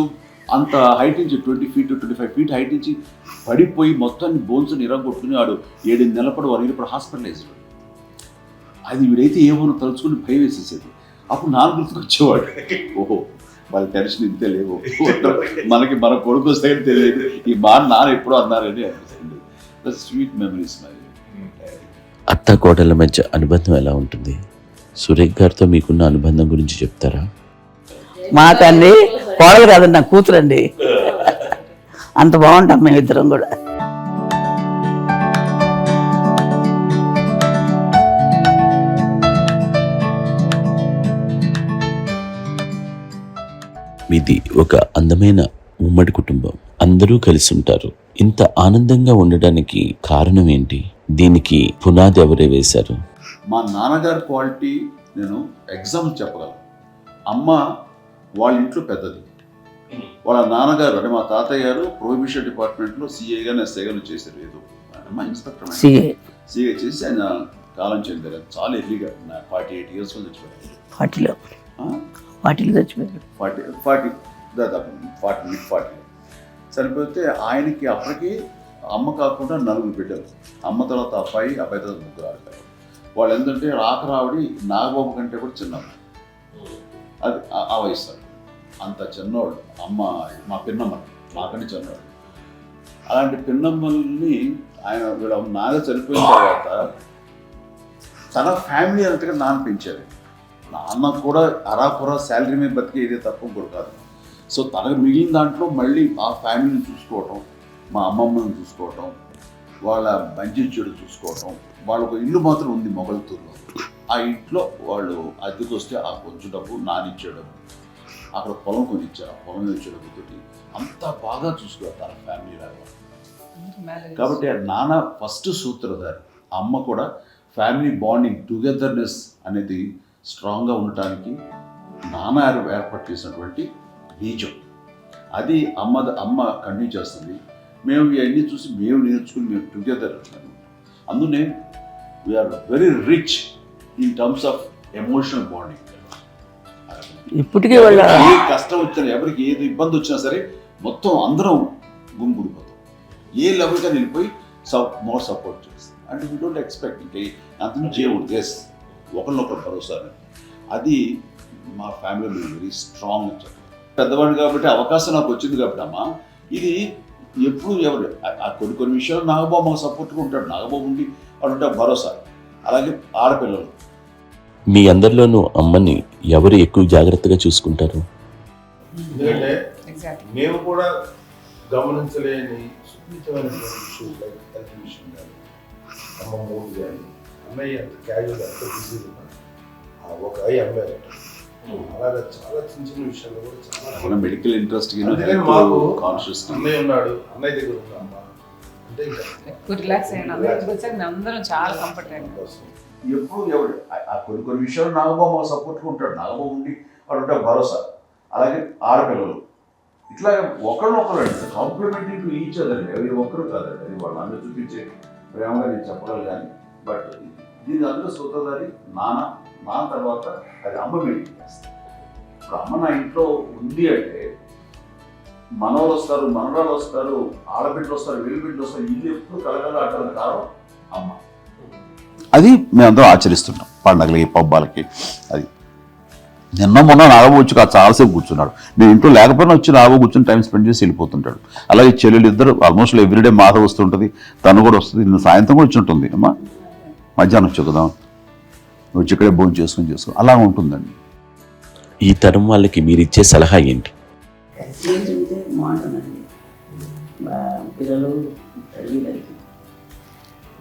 అంత హైట్ నుంచి 20 feet 25 feet హైట్ నుంచి పడిపోయి మొత్తాన్ని బోన్స్ ఇరగొట్టుకుని వాడు 7 నెలల పాటు 1 year పాటు హాస్పిటలైజ్డ్. అది వీడైతే ఏమో తలుచుకుని భయం వేసేసేది. అప్పుడు నాన్న గుర్తుకొచ్చేవాడు, ఓహో వాళ్ళ టెన్షన్ ఇంతే లేవు, మనకి మన కొడుకు వస్తే తెలియదు ఈ మా నాన్న ఎప్పుడో అన్నారని అనిపిస్తుంది. Sweet memories. మరి అత్త కోడళ్ళ మధ్య అనుబంధం ఎలా ఉంటుంది? సురేఖ్ గారితో మీకున్న అనుబంధం గురించి చెప్తారా? మాకండి కోడలు కాదండి, నా కూతురండి. అంత బాగుంటాం మేమిద్దరం కూడా. మీది ఒక అందమైన ఉమ్మడి కుటుంబం, అందరూ కలిసి ఉంటారు. ఇంత ఆనందంగా ఉండడానికి కారణం ఏంటి? దీనికి పునాది ఎవరే వేశారు? మా నాన్నగారి క్వాలిటీ నేను ఎగ్జాంపుల్ చెప్పగలను. అమ్మ వాళ్ళ ఇంట్లో పెద్దది, వాళ్ళ నాన్నగారు అంటే మా తాతయ్య గారు ప్రొహిబిషన్ డిపార్ట్మెంట్లో సిఐగానే ఎస్ఐగానే చేశారు. ఏదో మా ఇన్స్పెక్టర్ సిఐ చేసి ఆయన కాలం చెందారు. చాలా ఎర్లీగా 48 years చచ్చిపోయారు. 40 చచ్చిపోయారు. 40 చనిపోతే ఆయనకి అప్పటికి అమ్మ కాకుండా 4 బిడ్డలు. అమ్మ తర్వాత అబ్బాయి తర్వాత 3 ఆడతారు. వాళ్ళు ఏంటంటే రాకరావిడి నాగబాబు కంటే కూడా చిన్నమ్మ, అది ఆ వయసు అంత చిన్నవాడు. అమ్మ మా పిన్నమ్మ మాకంటే చిన్నవాడు. అలాంటి పిన్నమ్మల్ని ఆయన వీళ్ళ నాగ చనిపోయిన తర్వాత తన ఫ్యామిలీ అంతగా నాన్న పెంచారు. నాన్న కూడా అరాకురా శాలరీ మీద బతికేదే తప్ప కూడా కాదు. సో తనకు మిగిలిన దాంట్లో మళ్ళీ ఆ ఫ్యామిలీని చూసుకోవటం, మా అమ్మమ్మని చూసుకోవటం, వాళ్ళ మంచి చెడు చూసుకోవటం. వాళ్ళకు ఇల్లు మాత్రం ఉంది మొగల్తూరులో. ఆ ఇంట్లో వాళ్ళు అద్దెకు వస్తే ఆ కొంచెం డబ్బు నానిచ్చే డబ్బు, అక్కడ పొలం కొనిచ్చారు, ఆ పొలం ఇచ్చే డబ్బుతోటి అంతా బాగా చూసుకోవాలి తన ఫ్యామిలీ లాగా. కాబట్టి ఆ నాన్న ఫస్ట్ సూత్రధారి, అమ్మ కూడా ఫ్యామిలీ బాండింగ్ టుగెదర్నెస్ అనేది స్ట్రాంగ్గా ఉండటానికి నాన్న ఏర్పాటు చేసినటువంటి బీజం. అది అమ్మ కంటిన్యూ చేస్తుంది. మేము ఇవన్నీ చూసి మేము నేర్చుకుని మేము టుగెదర్. అందునే we are very rich in terms of emotional bonding. ఇప్పటికీ వాళ్ళ ఏ కష్టం వచ్చినా, ఎవరికి ఏది ఇబ్బంది వచ్చినా సరే మొత్తం అందరం గుంపుడిపోతాం. ఏ లెవెల్గా వెళ్ళిపోయి మోర్ సపోర్ట్ చేస్తాం. అంటే వీ డోంట్ ఎక్స్పెక్ట్ ఇంకే అంతను చేయకూడదు. ఎస్, ఒకరినొకరు భరోసా. అది మా ఫ్యామిలీలో వెరీ స్ట్రాంగ్ అని చెప్పాలి. పెద్దవాడు కాబట్టి అవకాశం నాకు వచ్చింది కాబట్టి అమ్మ, ఇది ఎప్పుడు ఎవరు కొన్ని విషయాలు నాగబాబు మాకు సపోర్ట్గా ఉంటాడు. నాగబాబు ఉండి వాడు ఉంటాడు భరోసా. అలాగే ఆడపిల్లలు. మీ అందరిలోనూ అమ్మని ఎవరు ఎక్కువ జాగ్రత్తగా చూసుకుంటారు? ఎందుకంటే ఎగ్జాక్ట్లీ. మేము కూడా గమనించలేని సున్నితమైనటువంటి ఇష్యూస్ లైక్ హెల్త్ విషయం కానీ, అమ్మ మూడు కానీ, అన్నయ్య అంత క్యాజువల్ అంత బిజీ ఉన్నాడు, ఒక అమ్మాయి అలాగే చాలా చిన్న చిన్న విషయాల్లో కూడా చాలా మెడికల్ ఇంట్రెస్ట్ మాకు కాన్షియస్. అన్నయ్య ఉన్నాడు, అన్నయ్య దగ్గర ఉంది అమ్మ అంటే ఇంకా ఎక్కువ రిలాక్స్ అయినా వచ్చాక మేము అందరం చాలా కంఫర్ట్ అయినా. ఎప్పుడు ఎవరు కొన్ని విషయాలు నాగబాబు మాకు సపోర్ట్గా ఉంటాడు. నాగబాబు ఉండి వాడు ఉంటాడు భరోసా. అలాగే ఆడపిల్లలు. ఇట్లా ఒకరినొకరు అంటే కాంప్లిమెంటింగ్ టు ఈచ్ అదర్. ఎవరి ఒక్కరు కాదండి, అది వాళ్ళు అందరూ చూపించే ప్రేమగా నేను చెప్పగలను. కానీ బట్ దీని అందరూ సూత్రధారి నాన్న తర్వాత అది అమ్మ మెయింటైన్ చేస్తారు. ఇప్పుడు అమ్మ నా ఇంట్లో ఉంది అంటే మనవాళ్ళు వస్తారు, మనరాళ్ళు వస్తారు, ఆడబిడ్డలు వస్తారు, వెలుబిడ్డలు వస్తారు, ఇల్లు ఎప్పుడు కలగల ఆడడానికి కారణం అమ్మ. అది మేమందరం ఆచరిస్తుంటాం పండగలకి, పబ్బాలకి. అది నిన్న మొన్న నాగబాబు వచ్చి చాలాసేపు కూర్చున్నాడు. నేను ఇంట్లో లేకపోయినా వచ్చి నాగబాబు కూర్చొని టైం స్పెండ్ చేసి వెళ్ళిపోతుంటాడు. అలాగే చెల్లెలు ఇద్దరు ఆల్మోస్ట్ ఎవ్రీడే మాధ వస్తుంటుంది, తను కూడా వస్తుంది. నిన్న సాయంత్రం కూడా వచ్చి ఉంటుంది. అమ్మా మధ్యాహ్నం వచ్చి కదా వచ్చి ఇక్కడే భోజనం చేసుకో అలా ఉంటుందండి. ఈ తరం వాళ్ళకి మీరు ఇచ్చే సలహా ఏంటి? కలిసి ఉంటే బాగుంటుందండి. పిల్లలు తల్లిదండ్రులకి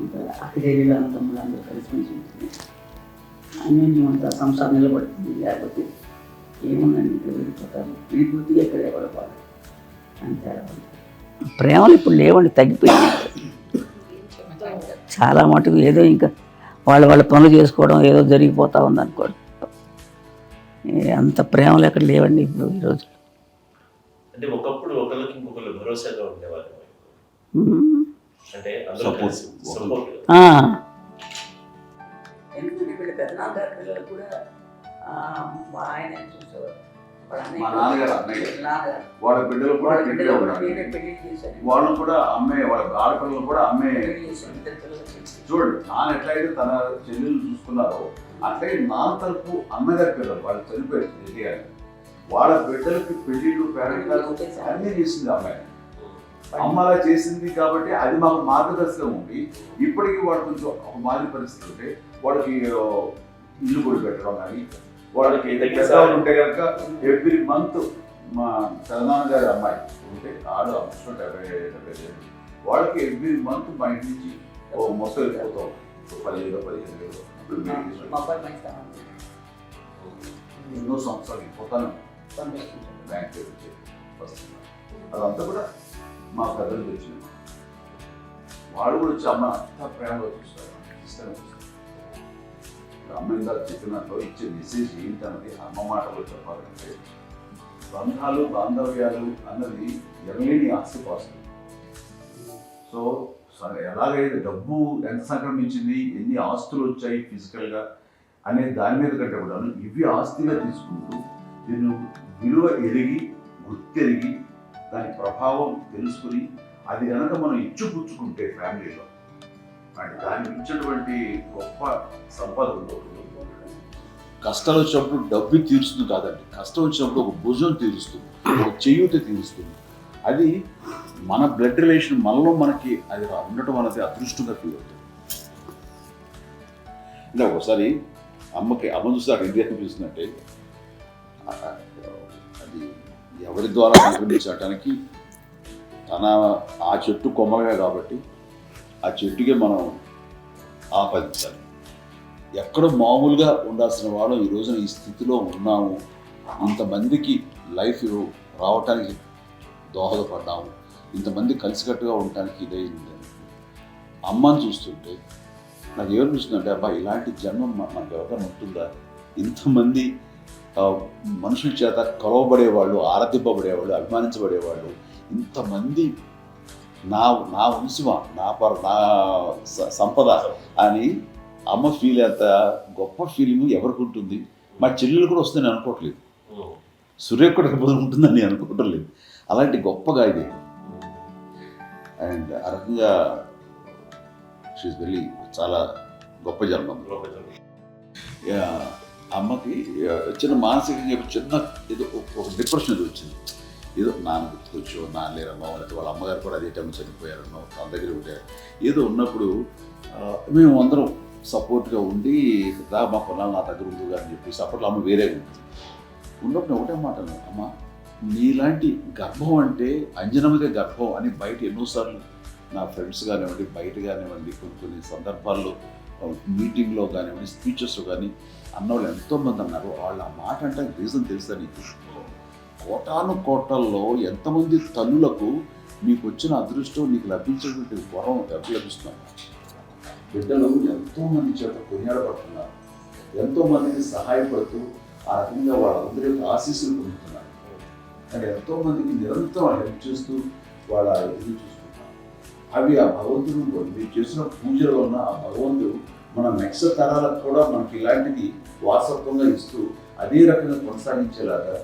ఇంకా అక్కడేళ్ళు తమ్ముడు అందరూ కలిసి ఉంటుంది. అన్నీ అంతా సంసారం నిలబడుతుంది. లేకపోతే ఏముందండి, ఇక్కడ వెళ్ళిపోతారు. విడిపోతే ఎక్కడ పడిపోవాలి అంతే. ప్రేమలు ఇప్పుడు లేవండి, తగ్గిపోయింది చాలా మటుకు. ఏదో ఇంకా వాళ్ళ పనులు చేసుకోవడం ఏదో జరిగిపోతూ ఉంది అనుకోండి. అంత ప్రేమలు ఎక్కడ లేవండి ఇప్పుడు ఈ రోజు. అంటే ఒకప్పుడు ఒకరికి ఇంకొకరు భరోసాగా ఉండేవాళ్ళు. అంటే ఎందుకంటే వీళ్ళ పెద్దనాన్నగారి పిల్లలు కూడా ఆయన చూసేవారు. మా నాన్నగారు అన్నయ్య వాళ్ళ బిడ్డలు కూడా పెళ్లి ఉన్నారు. వాళ్ళు కూడా అమ్మే, వాళ్ళ ఆడపిల్లలు కూడా అమ్మే. చూడండి నాన్న ఎట్లయితే తన చెల్లెలు చూసుకున్నారో అట్లయితే నాన్న తరపు అమ్మగారి పిల్లలు వాళ్ళు చనిపోయారు తెలియాలి. వాళ్ళ బిడ్డలకి పెళ్లిళ్ళు పేరెంటాలు అన్నీ చేసింది అమ్మాయి. అమ్మలా చేసింది కాబట్టి అది మాకు మార్గదర్శకం ఉంది. ఇప్పటికీ వాడు కొంచెం ఒక మాదిరి పరిస్థితి ఉంటే వాళ్ళకి ఇల్లు కూడా పెట్టడం కానీ, వాళ్ళకి పెద్దవాళ్ళు ఉంటే కనుక ఎవ్రీ మంత్ మా తెలంగాణ గారి అమ్మాయి ఉంటే ఆడు అవసరం 70 వాళ్ళకి ఎవ్రీ మంత్ మా ఇంటి నుంచి మొత్తం వెళ్ళిపోతాం 10,000-15,000 ఎన్నో సంవత్సరాలు వెళ్ళిపోతాను బ్యాంక్ అదంతా కూడా మా పెద్దలు తెచ్చినది. వాళ్ళు కూడా వచ్చి అమ్మ అంతా ప్రేమగా చూస్తారు, ఇష్టంగా చూస్తారు. అమ్మ ఇందాక చెప్పినట్లు ఇచ్చే మెసేజ్ ఏంటన్నది అమ్మ మాటలో చెప్పాలంటే బంధాలు బాంధవ్యాలు అన్నది ఎనలేని ఆస్తిపాస్తులు. సో ఎలాగైతే డబ్బు ఎంత సంక్రమించింది, ఎన్ని ఆస్తులు వచ్చాయి ఫిజికల్గా అనే దాని మీద కంటే కూడా ఇవి ఆస్తిగా తీసుకుంటూ దీన్ని విలువ ఎరిగి గుర్తెరిగి దాని ప్రభావం తెలుసుకుని అది కనుక మనం ఇచ్చిపుచ్చుకుంటే ఫ్యామిలీలో అంటే దాన్ని ఇచ్చినటువంటి గొప్ప సంపద ఉంటుంది. కష్టాలు వచ్చినప్పుడు డబ్బు తీరుస్తుంది కాదండి, కష్టం వచ్చినప్పుడు ఒక భుజం తీరుస్తుంది, ఒక చేయూత తీరుస్తుంది. అది మన బ్లడ్ రిలేషన్ మనలో మనకి అది ఉండటం అనేది అదృష్టంగా ఫీల్ అవుతుంది. ఇలా ఒకసారి అమ్మ చూస్తే ఇండియా చూస్తుందంటే అది ఎవరి ద్వారా సంక్రమించడానికి తన ఆ చెట్టు కొమ్మగా కాబట్టి ఆ చెట్టుకే మనం ఆపాదించాలి. ఎక్కడో మామూలుగా ఉండాల్సిన వాళ్ళు ఈ రోజున ఈ స్థితిలో ఉన్నాము, ఇంతమందికి లైఫ్ రావటానికి దోహదపడ్డాము. ఇంతమంది కలిసికట్టుగా ఉండటానికి ఇదైంది. అమ్మని చూస్తుంటే నాకు ఏమనిపిస్తుందంటే అబ్బా ఇలాంటి జన్మం మనకు ఎవరికైనా ఉంటుందా? ఇంతమంది మనుషుల చేత కలవబడేవాళ్ళు, ఆరాధింపబడేవాళ్ళు, అభిమానించబడేవాళ్ళు, ఇంతమంది నా నా వంశమా, నా సంపద అని అమ్మ ఫీల్ అంత గొప్ప ఫీలింగ్ ఎవరికి ఉంటుంది? మా చెల్లెలు కూడా వస్తుందని అనుకోవట్లేదు, సూర్య కూడా ఉంటుందని అనుకోవటం లేదు. అలాంటి గొప్పగా ఇది. అండ్ ఆ రకంగా షీఈ్ వెరీ చాలా గొప్ప జన్మం. అమ్మకి చిన్న మానసికంగా చిన్న ఏదో ఒక డిప్రెషన్ ఏదో వచ్చింది. ఏదో నాన్న గుర్తుకొచ్చో, నాన్న లేరన్నో, లేకపోతే వాళ్ళ అమ్మగారు కూడా అదే టైం చనిపోయారన్నో, తన దగ్గర ఉంటారు ఏదో ఉన్నప్పుడు మేము అందరం సపోర్ట్గా ఉండి రా మా పొలాలు నా దగ్గర ఉంది అని చెప్పి సపోర్ట్లో అమ్మ వేరే ఉంటుంది. ఉన్నప్పుడు ఒకటే మాట, అమ్మ నీలాంటి గర్భం అంటే అంజనమ్మదే గర్భం అని బయట ఎన్నోసార్లు నా ఫ్రెండ్స్ కానివ్వండి, బయట కానివ్వండి, కొన్ని సందర్భాల్లో మీటింగ్లో కానివ్వండి, స్పీచెస్లో కానీ అన్నవాళ్ళు ఎంతోమంది అన్నారు. వాళ్ళు ఆ మాట అంటే రీజన్ తెలుసా నీకు? కోటాను కోటల్లో ఎంతమంది తల్లులకు మీకు వచ్చిన అదృష్టం, నీకు లభించేటువంటి వరం ఎవరు లభిస్తున్నారు? బిడ్డలు ఎంతోమంది చేత కొనియాడబడుతున్నారు, ఎంతోమందికి సహాయపడుతూ ఆ రకంగా వాళ్ళందరి యొక్క ఆశీస్సులు పొందుతున్నారు. అండ్ ఎంతోమందికి నిరంతరం హెల్ప్ చేస్తూ వాళ్ళ ఎదురు చూసుకుంటున్నారు. అవి ఆ భగవంతుడు మీరు చేసిన పూజలో ఉన్న ఆ భగవంతుడు మన నెక్స్ట్ తరాలకు కూడా మనకి ఇలాంటిది వారసత్వంగా ఇస్తూ అదే రకంగా కొనసాగించేలాగా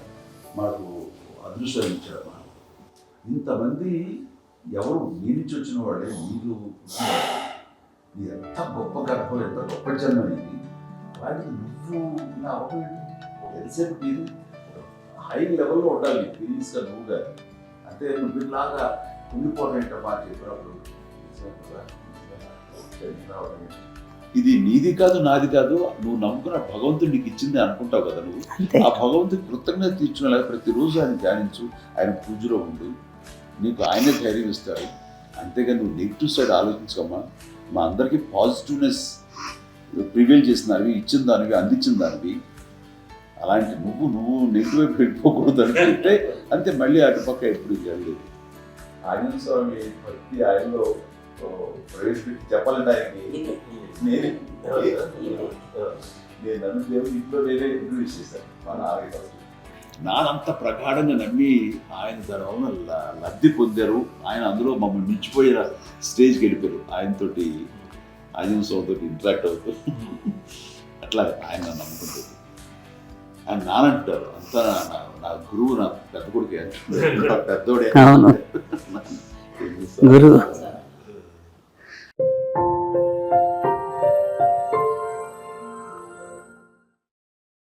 మనకు అదృష్టాన్ని ఇచ్చారు. ఇంతమంది ఎవరు మీ నుంచి వచ్చిన వాళ్ళే, మీరు ఎంత గొప్ప గర్భం, ఎంత గొప్ప జన్మ అనేది. వాటికి నువ్వు ఇలా అవ్వలేదు. ఎంతసేపు మీరు హై లెవెల్లో ఉండాలి ఫీలింగ్స్గా నువ్వు కానీ. అంటే నువ్వు ఇలాగా ఉండిపోవడం మాట చెప్పినప్పుడు ఇది నీది కాదు, నాది కాదు, నువ్వు నమ్ముకున్న భగవంతుడు నీకు ఇచ్చింది అనుకుంటావు కదా నువ్వు. ఆ భగవంతుడి కృతజ్ఞత తీర్చుకునేలాగా ప్రతిరోజు ఆయన ధ్యానించు, ఆయన పూజలో ఉండు, నీకు ఆయనే ధైర్యం ఇస్తాడు. అంతేగాని నువ్వు నెగిటివ్ సైడ్ ఆలోచించకమ్మా. మా అందరికీ పాజిటివ్నెస్ ప్రివేల్ చేసిన దానివి, ఇచ్చిన దానివి, అందించిన దానివి. అలాంటి నువ్వు నెగిటివ్ వైపు వెళ్ళిపోకూడదు అనుకుంటే అంతే, మళ్ళీ అటుపక్క ఎప్పుడు వెళ్ళలేదు. ఆంజనేయ స్వామి భక్తి ఆయనలో ప్రవేశపెట్టి చెప్పాలంటే ఆయనకి నేను నన్ను దేవుడు ఇంట్లో నేనే ఇంట్రడ్యూస్ చేశాను మా నాన్నకి. నానంత ప్రగాఢంగా నమ్మి ఆయన దాని లబ్ధి పొందారు. ఆయన అందులో మమ్మల్ని మించిపోయిన స్టేజ్కి వెళ్ళిపోయారు. ఆయనతోటి ఆంజనేయ స్వామితో ఇంటరాక్ట్ అవుతూ అట్లా ఆయన నమ్ముకుంటుంది. ఆయన నానంటారు అంతా నా గురువు, నా పెద్ద కొడుకే, పెద్దోడే గురువు.